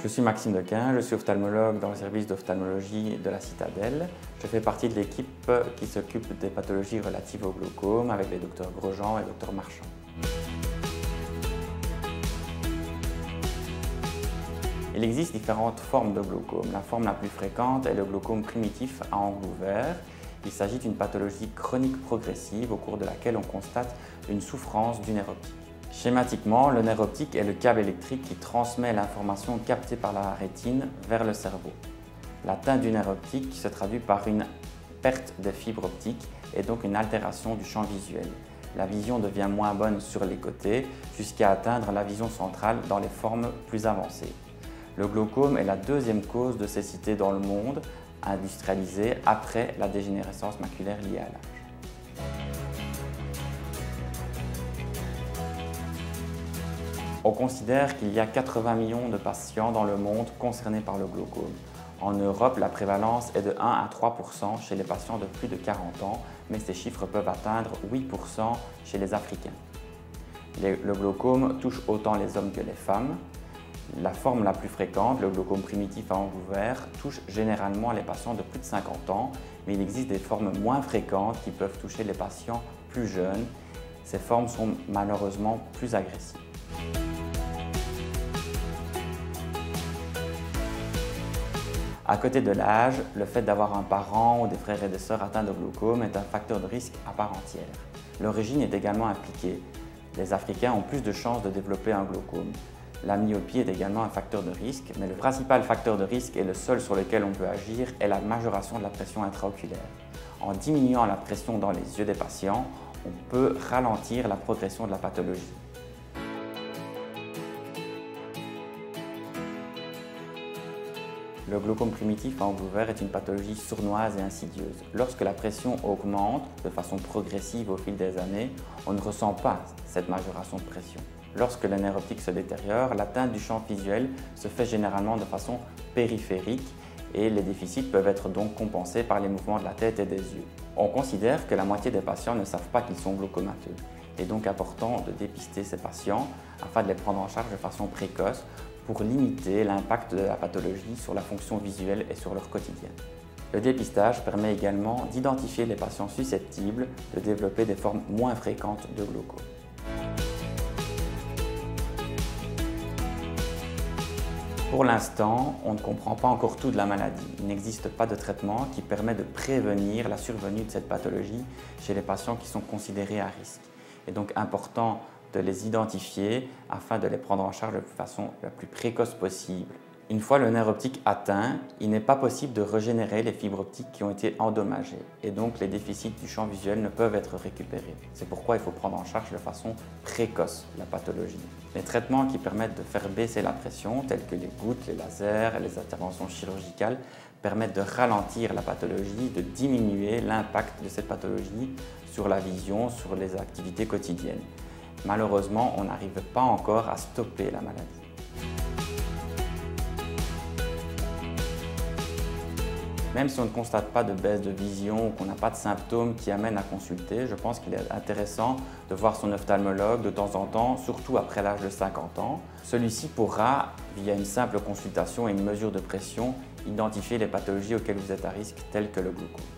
Je suis Maxime Dequin, je suis ophtalmologue dans le service d'ophtalmologie de la Citadelle. Je fais partie de l'équipe qui s'occupe des pathologies relatives au glaucome avec les docteurs Grosjean et docteur Marchand. Il existe différentes formes de glaucome. La forme la plus fréquente est le glaucome primitif à angle ouvert. Il s'agit d'une pathologie chronique progressive au cours de laquelle on constate une souffrance du nerf optique. Schématiquement, le nerf optique est le câble électrique qui transmet l'information captée par la rétine vers le cerveau. L'atteinte du nerf optique se traduit par une perte des fibres optiques et donc une altération du champ visuel. La vision devient moins bonne sur les côtés jusqu'à atteindre la vision centrale dans les formes plus avancées. Le glaucome est la deuxième cause de cécité dans le monde industrialisé après la dégénérescence maculaire liée à l'âge. On considère qu'il y a 80 millions de patients dans le monde concernés par le glaucome. En Europe, la prévalence est de 1 à 3% chez les patients de plus de 40 ans, mais ces chiffres peuvent atteindre 8% chez les Africains. Le glaucome touche autant les hommes que les femmes. La forme la plus fréquente, le glaucome primitif à angle ouvert, touche généralement les patients de plus de 50 ans, mais il existe des formes moins fréquentes qui peuvent toucher les patients plus jeunes. Ces formes sont malheureusement plus agressives. À côté de l'âge, le fait d'avoir un parent ou des frères et des sœurs atteints de glaucome est un facteur de risque à part entière. L'origine est également impliquée. Les Africains ont plus de chances de développer un glaucome. La myopie est également un facteur de risque, mais le principal facteur de risque et le seul sur lequel on peut agir est la majoration de la pression intraoculaire. En diminuant la pression dans les yeux des patients, on peut ralentir la progression de la pathologie. Le glaucome primitif à angle ouvert est une pathologie sournoise et insidieuse. Lorsque la pression augmente de façon progressive au fil des années, on ne ressent pas cette majoration de pression. Lorsque le nerf optique se détériore, l'atteinte du champ visuel se fait généralement de façon périphérique et les déficits peuvent être donc compensés par les mouvements de la tête et des yeux. On considère que la moitié des patients ne savent pas qu'ils sont glaucomateux. Il est donc important de dépister ces patients afin de les prendre en charge de façon précoce pour limiter l'impact de la pathologie sur la fonction visuelle et sur leur quotidien. Le dépistage permet également d'identifier les patients susceptibles de développer des formes moins fréquentes de glaucome. Pour l'instant, on ne comprend pas encore tout de la maladie. Il n'existe pas de traitement qui permet de prévenir la survenue de cette pathologie chez les patients qui sont considérés à risque. Il est donc important de les identifier afin de les prendre en charge de façon la plus précoce possible. Une fois le nerf optique atteint, il n'est pas possible de régénérer les fibres optiques qui ont été endommagées et donc les déficits du champ visuel ne peuvent être récupérés. C'est pourquoi il faut prendre en charge de façon précoce la pathologie. Les traitements qui permettent de faire baisser la pression, tels que les gouttes, les lasers et les interventions chirurgicales, permettent de ralentir la pathologie, de diminuer l'impact de cette pathologie sur la vision, sur les activités quotidiennes. Malheureusement, on n'arrive pas encore à stopper la maladie. Même si on ne constate pas de baisse de vision ou qu'on n'a pas de symptômes qui amènent à consulter, je pense qu'il est intéressant de voir son ophtalmologue de temps en temps, surtout après l'âge de 50 ans. Celui-ci pourra, via une simple consultation et une mesure de pression, identifier les pathologies auxquelles vous êtes à risque, telles que le glaucome.